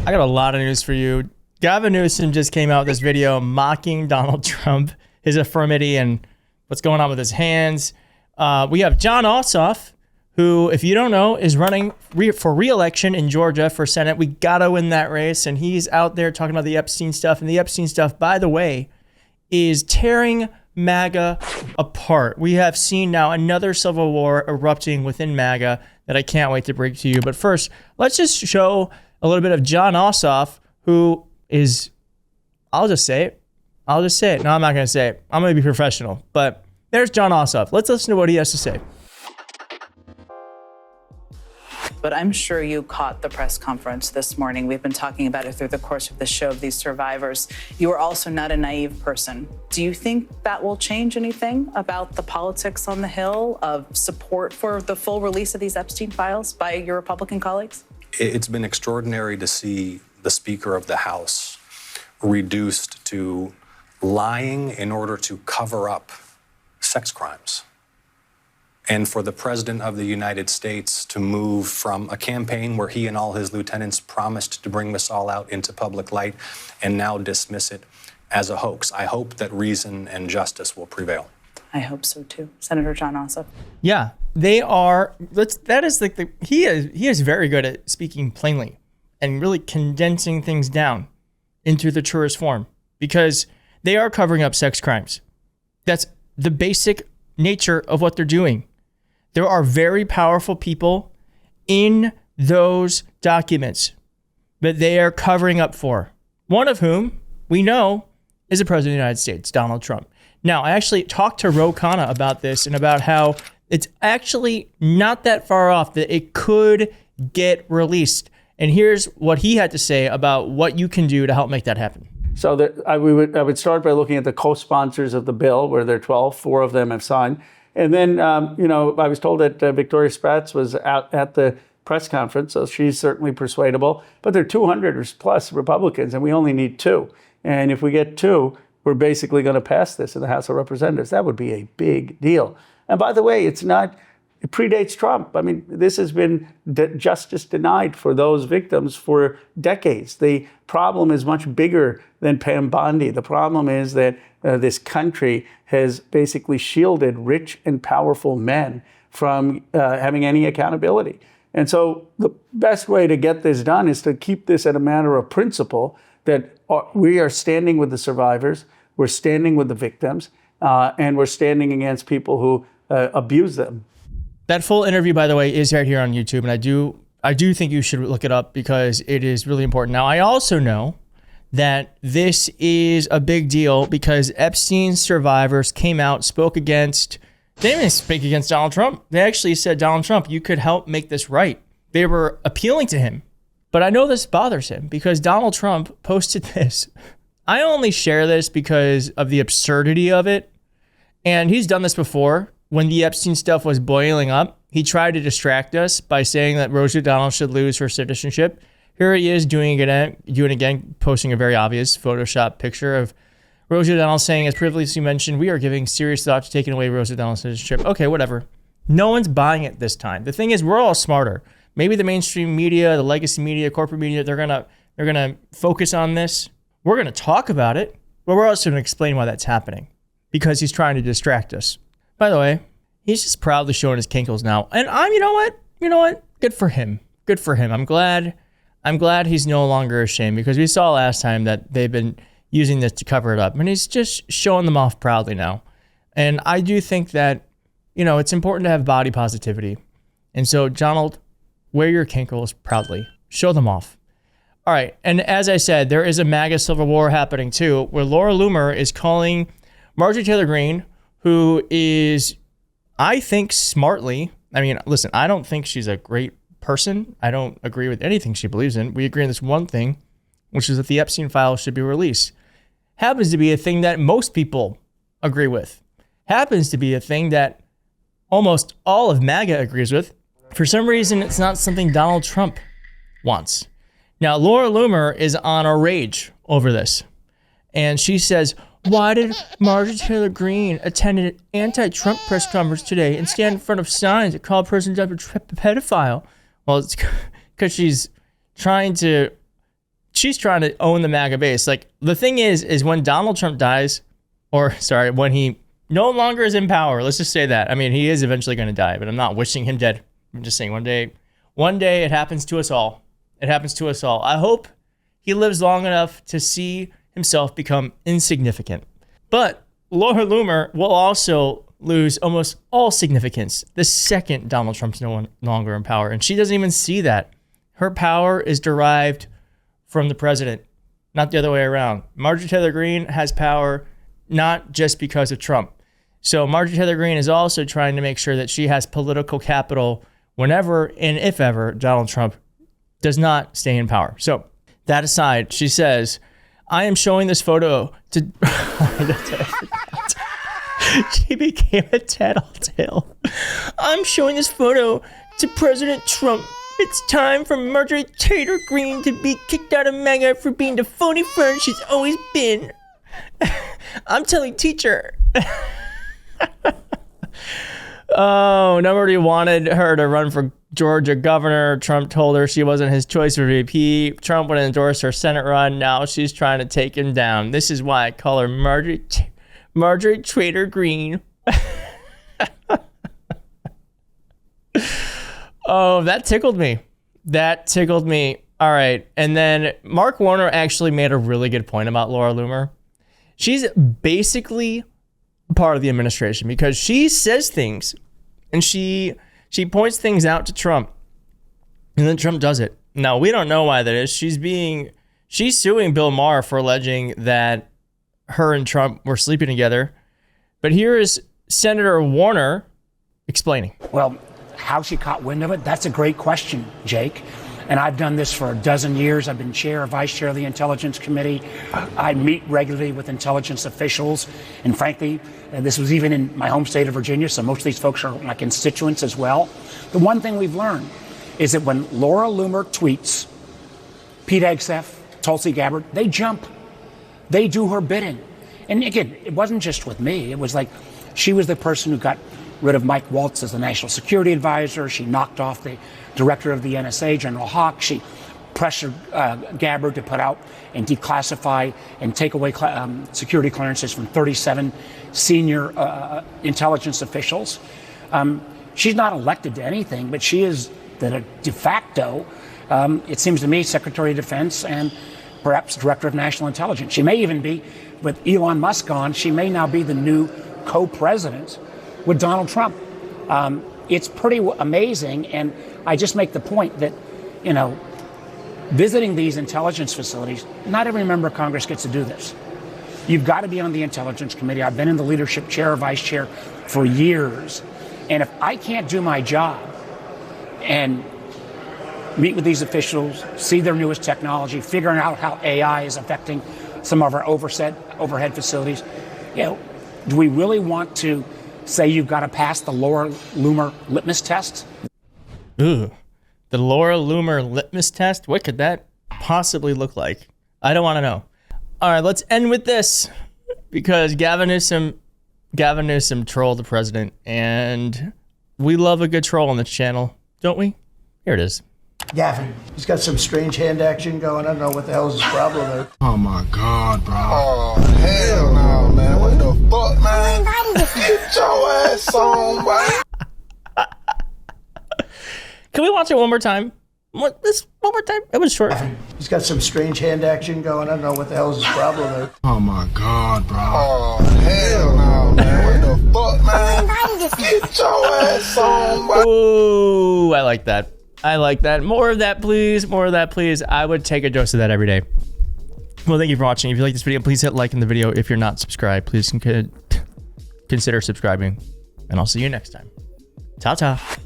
I got a lot of news for you. Gavin Newsom just came out with this video mocking Donald Trump, his affirmity, and what's going on with his hands. We have Jon Ossoff, who, if you don't know, is running for re-election in Georgia for Senate. We gotta win that race, and he's out there talking about the Epstein stuff. And the Epstein stuff, by the way, is tearing MAGA apart. We have seen now another civil war erupting within MAGA that I can't wait to bring to you. But first, let's just show a little bit of Jon Ossoff, who is, I'll just say it. No, I'm not going to say it. I'm going to be professional. But there's Jon Ossoff. Let's listen to what he has to say. But I'm sure you caught the press conference this morning. We've been talking about it through the course of the show of these survivors. You are also not a naive person. Do you think that will change anything about the politics on the Hill of support for the full release of these Epstein files by your Republican colleagues? It's been extraordinary to see the Speaker of the House reduced to lying in order to cover up sex crimes. And for the President of the United States to move from a campaign where he and all his lieutenants promised to bring this all out into public light and now dismiss it as a hoax. I hope that reason and justice will prevail. I hope so too. Senator Jon Ossoff. Yeah, they are. That is like he is very good at speaking plainly and really condensing things down into the truest form, because they are covering up sex crimes. That's the basic nature of what they're doing. There are very powerful people in those documents that they are covering up for. One of whom we know is the President of the United States, Donald Trump. Now, I actually talked to Ro Khanna about this and about how it's actually not that far off that it could get released. And here's what he had to say about what you can do to help make that happen. So I would start by looking at the co-sponsors of the bill, where there are 12, 4 of them have signed. And then, I was told that Victoria Spratz was out at the press conference, so she's certainly persuadable. But there are 200 plus Republicans, and we only need 2. And if we get 2, we're basically going to pass this in the House of Representatives. That would be a big deal. And by the way, it predates Trump. I mean, this has been justice denied for those victims for decades. The problem is much bigger than Pam Bondi. The problem is that this country has basically shielded rich and powerful men from having any accountability. And so the best way to get this done is to keep this at a matter of principle, that we are standing with the survivors, we're standing with the victims, and we're standing against people who abuse them. That full interview, by the way, is right here on YouTube, and I do think you should look it up because it is really important. Now, I also know that this is a big deal because Epstein survivors came out, spoke against, they didn't even speak against Donald Trump. They actually said, Donald Trump, you could help make this right. They were appealing to him. But I know this bothers him because Donald Trump posted this. I only share this because of the absurdity of it. And he's done this before. When the Epstein stuff was boiling up, he tried to distract us by saying that Rosie O'Donnell should lose her citizenship. Here he is doing it again, posting a very obvious Photoshop picture of Rosie O'Donnell saying, as previously mentioned, we are giving serious thought to taking away Rosie O'Donnell's citizenship. Okay, whatever. No one's buying it this time. The thing is, we're all smarter. Maybe the mainstream media, the legacy media, corporate media, they're gonna focus on this. We're gonna talk about it, but we're also gonna explain why that's happening because he's trying to distract us. By the way, he's just proudly showing his kinkles now. And you know what? Good for him. Good for him. I'm glad he's no longer ashamed, because we saw last time that they've been using this to cover it up, and he's just showing them off proudly now. And I do think that, it's important to have body positivity. And so, Donald, wear your kinkles proudly. Show them off. All right. And as I said, there is a MAGA civil war happening too, where Laura Loomer is calling Marjorie Taylor Greene, who is, I think, smartly, listen, I don't think she's a great person. I don't agree with anything she believes in. We agree on this one thing, which is that the Epstein files should be released. Happens to be a thing that most people agree with. Happens to be a thing that almost all of MAGA agrees with. For some reason, it's not something Donald Trump wants. Now, Laura Loomer is on a rage over this. And she says, why did Marjorie Taylor Greene attend an anti-Trump press conference today and stand in front of signs that call President Trump a pedophile? Well, it's because she's trying to she's trying to own the MAGA base. Like, the thing is when Donald Trump dies, when he no longer is in power, let's just say that. I mean, he is eventually going to die, but I'm not wishing him dead. I'm just saying one day it happens to us all. It happens to us all. I hope he lives long enough to see himself become insignificant. But Laura Loomer will also lose almost all significance the second Donald Trump's no longer in power. And she doesn't even see that. Her power is derived from the president, not the other way around. Marjorie Taylor Greene has power not just because of Trump. So Marjorie Taylor Greene is also trying to make sure that she has political capital whenever and if ever Donald Trump does not stay in power. So that aside, she says, I am showing this photo to... She became a tattletale. I'm showing this photo to President Trump. It's time for Marjorie Taylor Greene to be kicked out of MAGA for being the phony friend she's always been. I'm telling teacher. Oh, nobody wanted her to run for Georgia governor. Trump told her she wasn't his choice for VP. Trump would endorse her Senate run. Now she's trying to take him down. This is why I call her Marjorie Taylor Greene. Oh, that tickled me. That tickled me. All right. And then Mark Warner actually made a really good point about Laura Loomer. She's basically part of the administration because she says things and she points things out to Trump and then Trump does it. Now, we don't know why that is. She's suing Bill Maher for alleging that her and Trump were sleeping together. But here is Senator Warner explaining. Well, how she caught wind of it, that's a great question, Jake. And I've done this for a dozen years. I've been chair or vice chair of the Intelligence Committee. I meet regularly with intelligence officials. And frankly, this was even in my home state of Virginia, so most of these folks are my constituents as well. The one thing we've learned is that when Laura Loomer tweets, Pete Hegseth, Tulsi Gabbard, they jump. They do her bidding. And again, it wasn't just with me. It was like she was the person who got rid of Mike Waltz as the national security advisor. She knocked off the director of the NSA, General Hawk. She pressured Gabbard to put out and declassify and take away security clearances from 37 senior intelligence officials. She's not elected to anything, but she is the de facto, it seems to me, Secretary of Defense and perhaps Director of National Intelligence. She may even be, with Elon Musk on, she may now be the new co-president with Donald Trump. It's pretty amazing, and I just make the point that, visiting these intelligence facilities, not every member of Congress gets to do this. You've got to be on the Intelligence Committee. I've been in the leadership chair or vice chair for years, and if I can't do my job and meet with these officials, see their newest technology, figuring out how AI is affecting some of our overhead facilities, do we really want to say you've got to pass the Laura Loomer litmus test? Ooh, the Laura Loomer litmus test? What could that possibly look like? I don't want to know. All right, let's end with this because Gavin Newsom trolled the president, and we love a good troll on this channel, don't we? Here it is. Gavin, he's got some strange hand action going. I don't know what the hell is his problem there. Oh my God, bro. Oh, hell no, man. What the fuck, man? Get your ass on, boy. Can we watch it one more time? One more time? It was short. Gavin, he's got some strange hand action going. I don't know what the hell is his problem there. Oh my God, bro. Oh, hell no, man. What the fuck, man? Get your ass on, boy. Ooh, I like that. I like that. More of that, please. More of that, please. I would take a dose of that every day. Well, thank you for watching. If you like this video, please hit like in the video. If you're not subscribed, please consider subscribing. And I'll see you next time. Ta-ta.